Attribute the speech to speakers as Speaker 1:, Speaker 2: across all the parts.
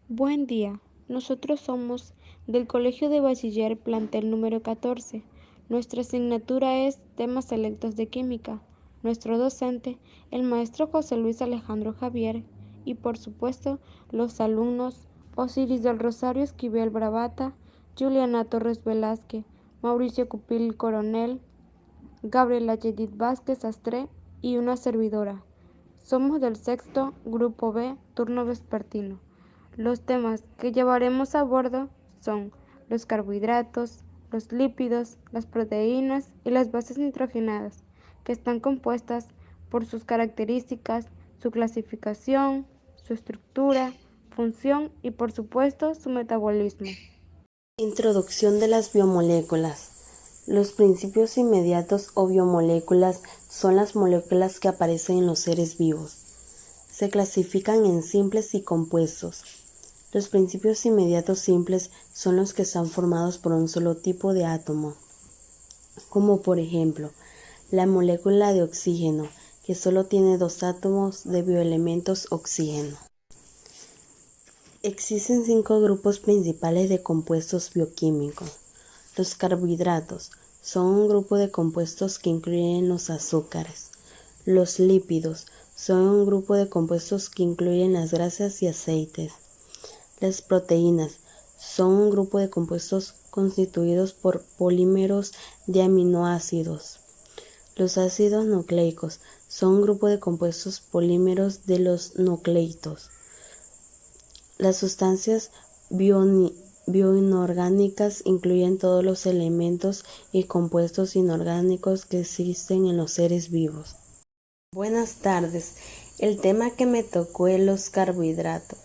Speaker 1: Buen día, nosotros somos del Colegio de Bachiller plantel número 14. Nuestra asignatura es Temas Selectos de Química. Nuestro docente, el maestro José Luis Alejandro Javier, y por supuesto los alumnos Osiris del Rosario Esquivel Bravata, Juliana Torres Velázquez, Mauricio Cupil Coronel, Gabriela Yedid Vázquez Astré y una servidora. Somos del sexto Grupo B, turno vespertino. Los temas que llevaremos a bordo son los carbohidratos, los lípidos, las proteínas y las bases nitrogenadas, que están compuestas por sus características, su clasificación, su estructura, función y por supuesto su metabolismo.
Speaker 2: Introducción de las biomoléculas. Los principios inmediatos o biomoléculas son las moléculas que aparecen en los seres vivos. Se clasifican en simples y compuestos. Los principios inmediatos simples son los que están formados por un solo tipo de átomo, como por ejemplo, la molécula de oxígeno, que solo tiene dos átomos de bioelementos oxígeno. Existen 5 grupos principales de compuestos bioquímicos. Los carbohidratos son un grupo de compuestos que incluyen los azúcares. Los lípidos son un grupo de compuestos que incluyen las grasas y aceites. Las proteínas son un grupo de compuestos constituidos por polímeros de aminoácidos. Los ácidos nucleicos son un grupo de compuestos polímeros de los nucleitos. Las sustancias bioinorgánicas incluyen todos los elementos y compuestos inorgánicos que existen en los seres vivos. Buenas tardes. El tema que me tocó es los carbohidratos.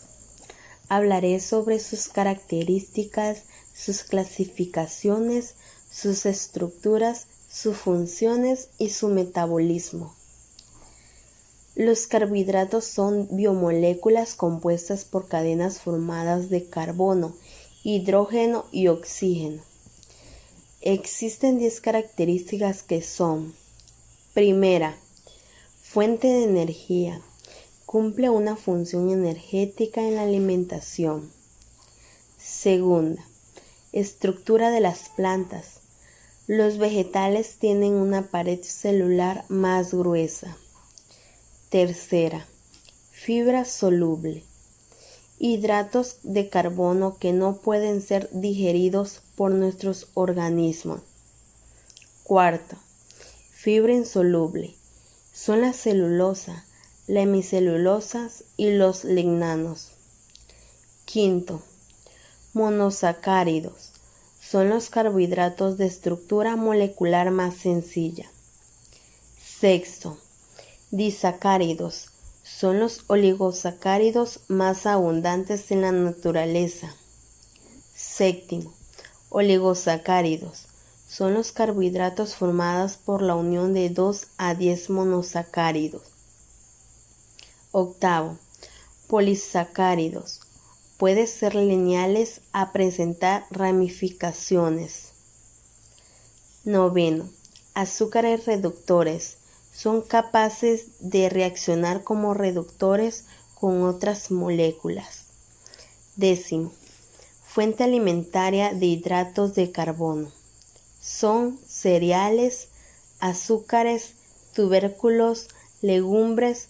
Speaker 2: Hablaré sobre sus características, sus clasificaciones, sus estructuras, sus funciones y su metabolismo. Los carbohidratos son biomoléculas compuestas por cadenas formadas de carbono, hidrógeno y oxígeno. Existen 10 características que son: primera, fuente de energía. Cumple una función energética en la alimentación. Segunda, estructura de las plantas. Los vegetales tienen una pared celular más gruesa. Tercera, fibra soluble. Hidratos de carbono que no pueden ser digeridos por nuestros organismos. Cuarto, fibra insoluble. Son la celulosa, la hemicelulosa y los lignanos. Quinto, monosacáridos. Son los carbohidratos de estructura molecular más sencilla. Sexto, disacáridos. Son los oligosacáridos más abundantes en la naturaleza. Séptimo, oligosacáridos. Son los carbohidratos formados por la unión de 2 a 10 monosacáridos. Octavo, polisacáridos. Pueden ser lineales a presentar ramificaciones. Noveno, azúcares reductores. Son capaces de reaccionar como reductores con otras moléculas. Décimo, fuente alimentaria de hidratos de carbono. Son cereales, azúcares, tubérculos, legumbres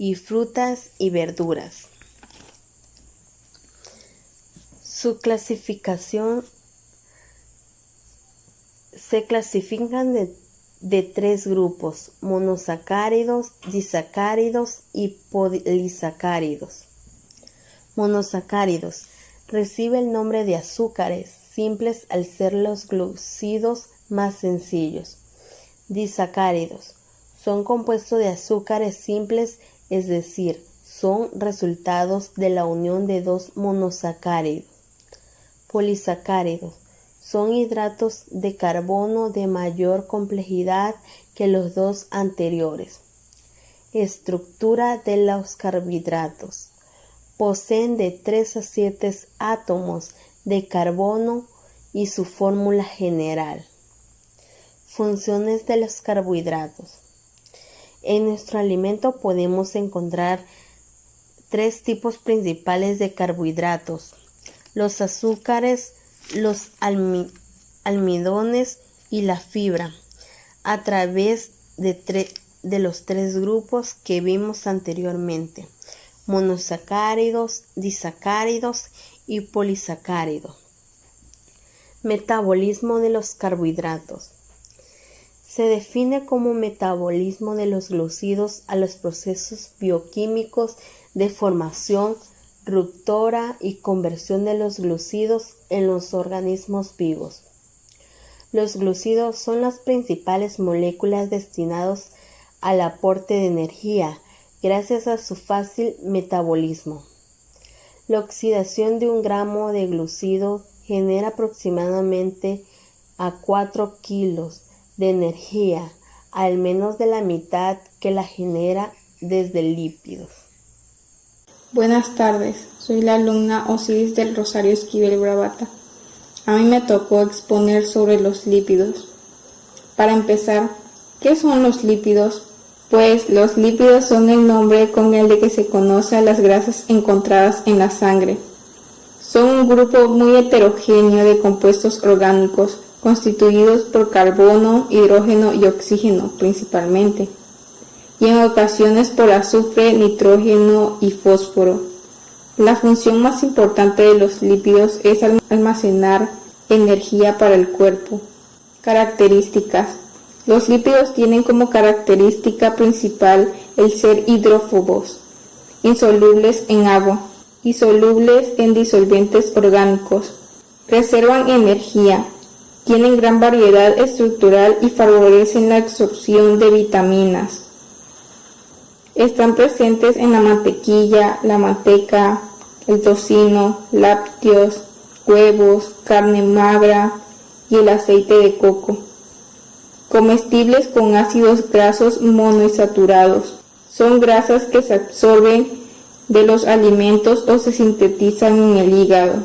Speaker 2: y frutas y verduras. Su clasificación se clasifican de 3 grupos: monosacáridos, disacáridos y polisacáridos. Monosacáridos recibe el nombre de azúcares simples al ser los glucósidos más sencillos. Disacáridos son compuestos de azúcares simples, es decir, son resultados de la unión de 2 monosacáridos. Polisacáridos son hidratos de carbono de mayor complejidad que los 2 anteriores. Estructura de los carbohidratos. Poseen de 3 a 7 átomos de carbono y su fórmula general. Funciones de los carbohidratos. En nuestro alimento podemos encontrar tres tipos principales de carbohidratos: los azúcares, los almidones y la fibra, a través de los tres grupos que vimos anteriormente: monosacáridos, disacáridos y polisacáridos. Metabolismo de los carbohidratos. Se define como metabolismo de los glúcidos a los procesos bioquímicos de formación, ruptura y conversión de los glúcidos en los organismos vivos. Los glúcidos son las principales moléculas destinadas al aporte de energía gracias a su fácil metabolismo. La oxidación de 1 gramo de glúcido genera aproximadamente a 4 kilos de energía, al menos de la mitad que la genera desde lípidos.
Speaker 3: Buenas tardes, soy la alumna Osiris del Rosario Esquivel Bravata. A mí me tocó exponer sobre los lípidos. Para empezar, ¿qué son los lípidos? Pues los lípidos son el nombre con el de que se conoce a las grasas encontradas en la sangre. Son un grupo muy heterogéneo de compuestos orgánicos constituidos por carbono, hidrógeno y oxígeno principalmente, y en ocasiones por azufre, nitrógeno y fósforo. La función más importante de los lípidos es almacenar energía para el cuerpo. Características. Los lípidos tienen como característica principal el ser hidrófobos, insolubles en agua y solubles en disolventes orgánicos. Reservan energía, tienen gran variedad estructural y favorecen la absorción de vitaminas. Están presentes en la mantequilla, la manteca, el tocino, lácteos, huevos, carne magra y el aceite de coco. Comestibles con ácidos grasos monoinsaturados. Son grasas que se absorben de los alimentos o se sintetizan en el hígado.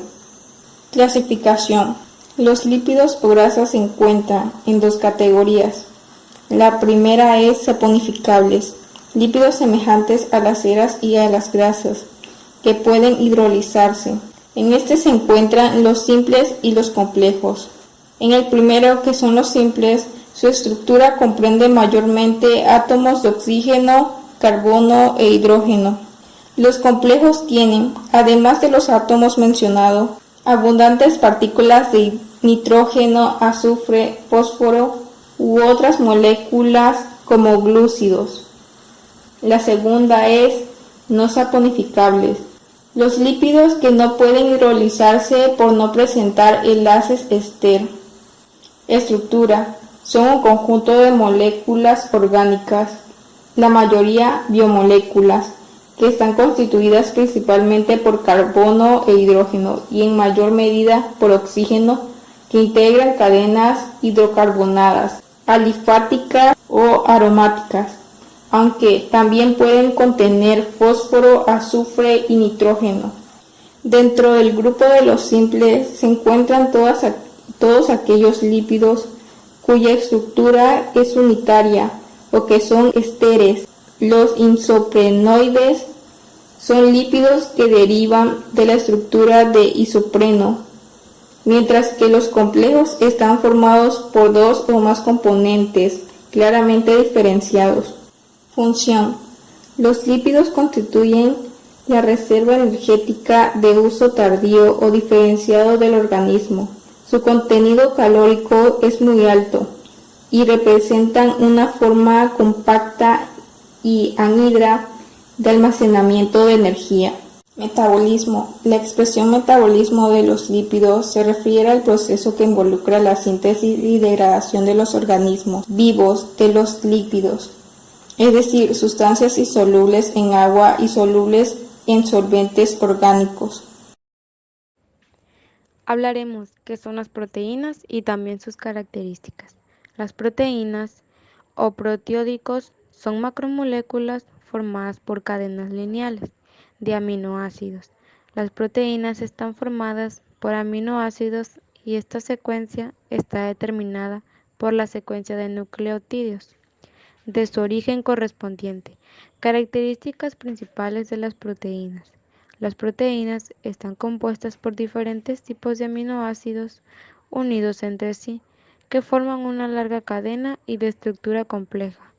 Speaker 3: Clasificación. Los lípidos o grasas se encuentran en dos categorías. La primera es saponificables, lípidos semejantes a las ceras y a las grasas, que pueden hidrolizarse. En este se encuentran los simples y los complejos. En el primero, que son los simples, su estructura comprende mayormente átomos de oxígeno, carbono e hidrógeno. Los complejos tienen, además de los átomos mencionados, abundantes partículas de nitrógeno, azufre, fósforo u otras moléculas como glúcidos. La segunda es no saponificables. Los lípidos que no pueden hidrolizarse por no presentar enlaces ester. Estructura. Son un conjunto de moléculas orgánicas, la mayoría biomoléculas, que están constituidas principalmente por carbono e hidrógeno y en mayor medida por oxígeno, que integran cadenas hidrocarbonadas, alifáticas o aromáticas, aunque también pueden contener fósforo, azufre y nitrógeno. Dentro del grupo de los simples se encuentran todos aquellos lípidos cuya estructura es unitaria o que son esteres. Los isoprenoides son lípidos que derivan de la estructura de isopreno, mientras que los complejos están formados por dos o más componentes claramente diferenciados. Función. Los lípidos constituyen la reserva energética de uso tardío o diferenciado del organismo. Su contenido calórico es muy alto y representan una forma compacta y anhidra de almacenamiento de energía. Metabolismo. La expresión metabolismo de los lípidos se refiere al proceso que involucra la síntesis y degradación de los organismos vivos de los lípidos, es decir, sustancias insolubles en agua y solubles en solventes orgánicos.
Speaker 1: Hablaremos qué son las proteínas y también sus características. Las proteínas o proteódicos son macromoléculas formadas por cadenas lineales de aminoácidos. Las proteínas están formadas por aminoácidos y esta secuencia está determinada por la secuencia de nucleótidos. de su origen correspondiente. Características principales de las proteínas. Las proteínas están compuestas por diferentes tipos de aminoácidos unidos entre sí, que forman una larga cadena y de estructura compleja.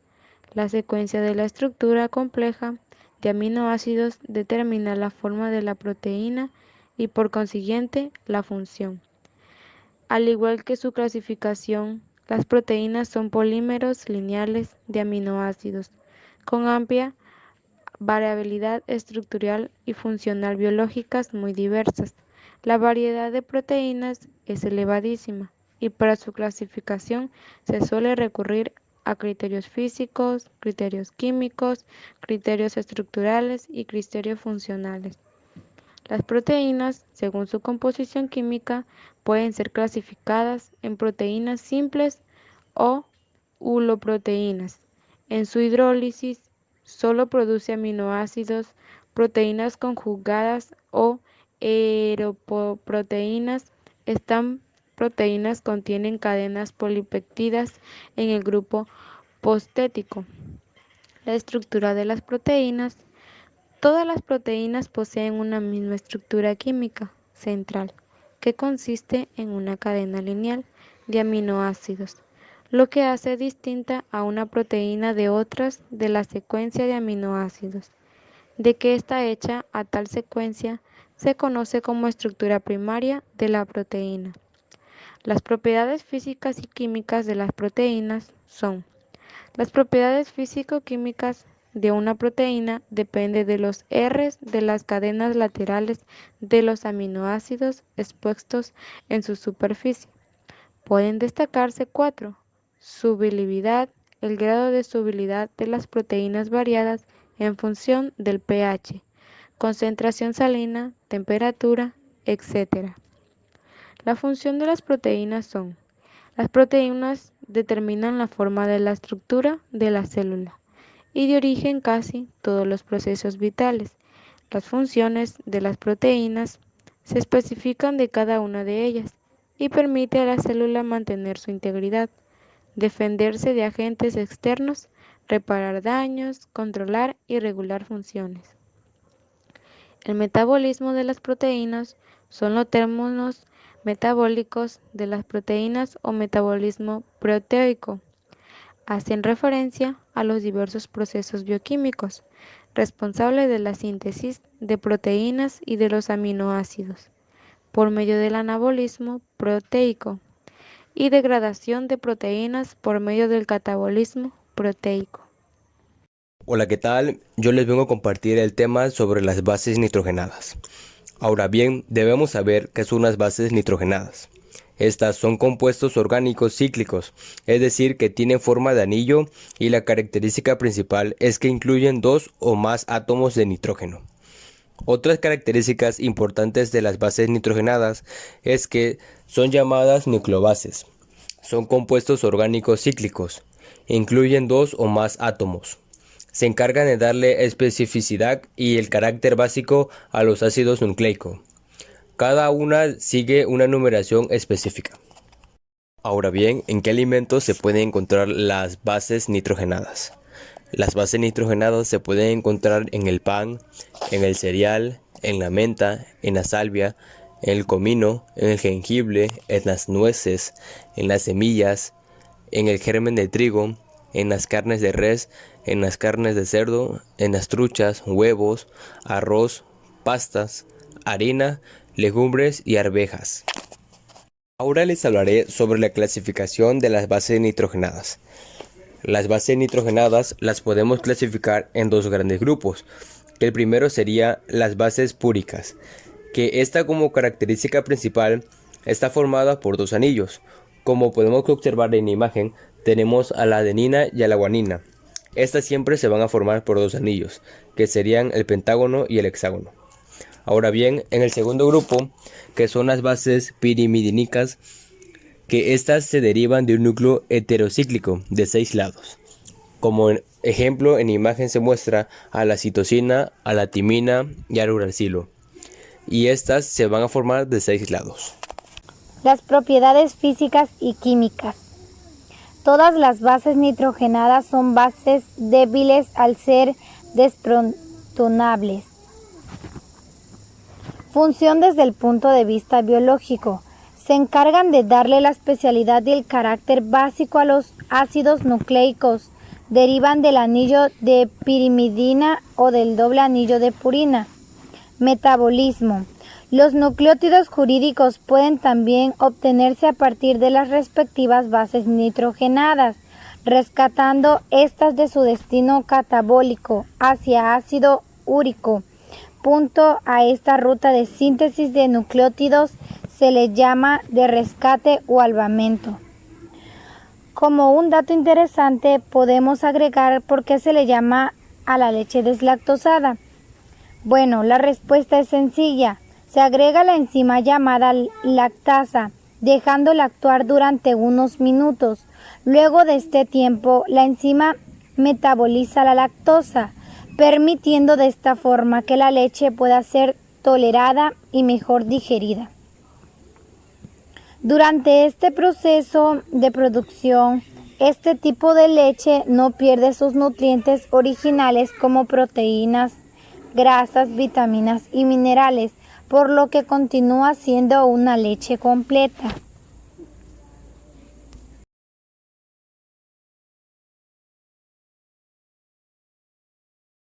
Speaker 1: La secuencia de la estructura compleja de aminoácidos determina la forma de la proteína y por consiguiente la función. Al igual que su clasificación, las proteínas son polímeros lineales de aminoácidos, con amplia variabilidad estructural y funcional biológicas muy diversas. La variedad de proteínas es elevadísima y para su clasificación se suele recurrir a criterios físicos, criterios químicos, criterios estructurales y criterios funcionales. Las proteínas, según su composición química, pueden ser clasificadas en proteínas simples o uloproteínas. En su hidrólisis, solo produce aminoácidos, proteínas conjugadas o eripoproteínas. Estas proteínas contienen cadenas polipeptídicas en el grupo postético. La estructura de las proteínas. Todas las proteínas poseen una misma estructura química central, que consiste en una cadena lineal de aminoácidos, lo que hace distinta a una proteína de otras de la secuencia de aminoácidos. De que está hecha a tal secuencia se conoce como estructura primaria de la proteína. Las propiedades físicas y químicas de las proteínas son: las propiedades físico-químicas de una proteína dependen de los R's de las cadenas laterales de los aminoácidos expuestos en su superficie. Pueden destacarse 4: solubilidad. El grado de solubilidad de las proteínas variadas en función del pH, concentración salina, temperatura, etc. La función de las proteínas son: las proteínas determinan la forma de la estructura de la célula y de origen casi todos los procesos vitales. Las funciones de las proteínas se especifican de cada una de ellas y permite a la célula mantener su integridad, defenderse de agentes externos, reparar daños, controlar y regular funciones. El metabolismo de las proteínas son los términos metabólicos de las proteínas o metabolismo proteico. Hacen referencia a los diversos procesos bioquímicos responsables de la síntesis de proteínas y de los aminoácidos, por medio del anabolismo proteico, y degradación de proteínas por medio del catabolismo proteico.
Speaker 4: Hola, ¿qué tal? Yo les vengo a compartir el tema sobre las bases nitrogenadas. Ahora bien, debemos saber qué son las bases nitrogenadas. Estas son compuestos orgánicos cíclicos, es decir, que tienen forma de anillo y la característica principal es que incluyen 2 o más átomos de nitrógeno. Otras características importantes de las bases nitrogenadas es que son llamadas nucleobases. Son compuestos orgánicos cíclicos, incluyen 2 o más átomos. Se encargan de darle especificidad y el carácter básico a los ácidos nucleicos. Cada una sigue una numeración específica. Ahora bien, ¿en qué alimentos se pueden encontrar las bases nitrogenadas? Las bases nitrogenadas se pueden encontrar en el pan, en el cereal, en la menta, en la salvia, en el comino, en el jengibre, en las nueces, en las semillas, en el germen de trigo, en las carnes de res, en las carnes de cerdo, en las truchas, huevos, arroz, pastas, harina, legumbres y arvejas. Ahora les hablaré sobre la clasificación de las bases nitrogenadas. Las bases nitrogenadas las podemos clasificar en 2 grandes grupos. El primero sería las bases púricas, que esta como característica principal está formada por 2 anillos. Como podemos observar en la imagen, tenemos a la adenina y a la guanina. Estas siempre se van a formar por 2 anillos, que serían el pentágono y el hexágono. Ahora bien, en el segundo grupo, que son las bases pirimidínicas, que estas se derivan de un núcleo heterocíclico de 6 lados. Como ejemplo, en la imagen se muestra a la citosina, a la timina y al uracilo. Y estas se van a formar de 6 lados.
Speaker 5: Las propiedades físicas y químicas. Todas las bases nitrogenadas son bases débiles al ser desprotonables. Función desde el punto de vista biológico. Se encargan de darle la especialidad y el carácter básico a los ácidos nucleicos. Derivan del anillo de pirimidina o del doble anillo de purina. Metabolismo. Los nucleótidos jurídicos pueden también obtenerse a partir de las respectivas bases nitrogenadas, rescatando estas de su destino catabólico hacia ácido úrico. Punto a esta ruta de síntesis de nucleótidos se le llama de rescate o albamento. Como un dato interesante, podemos agregar por qué se le llama a la leche deslactosada. Bueno, la respuesta es sencilla. Se agrega la enzima llamada lactasa, dejándola actuar durante unos minutos. Luego de este tiempo, la enzima metaboliza la lactosa, permitiendo de esta forma que la leche pueda ser tolerada y mejor digerida. Durante este proceso de producción, este tipo de leche no pierde sus nutrientes originales como proteínas, grasas, vitaminas y minerales, por lo que continúa siendo una leche completa.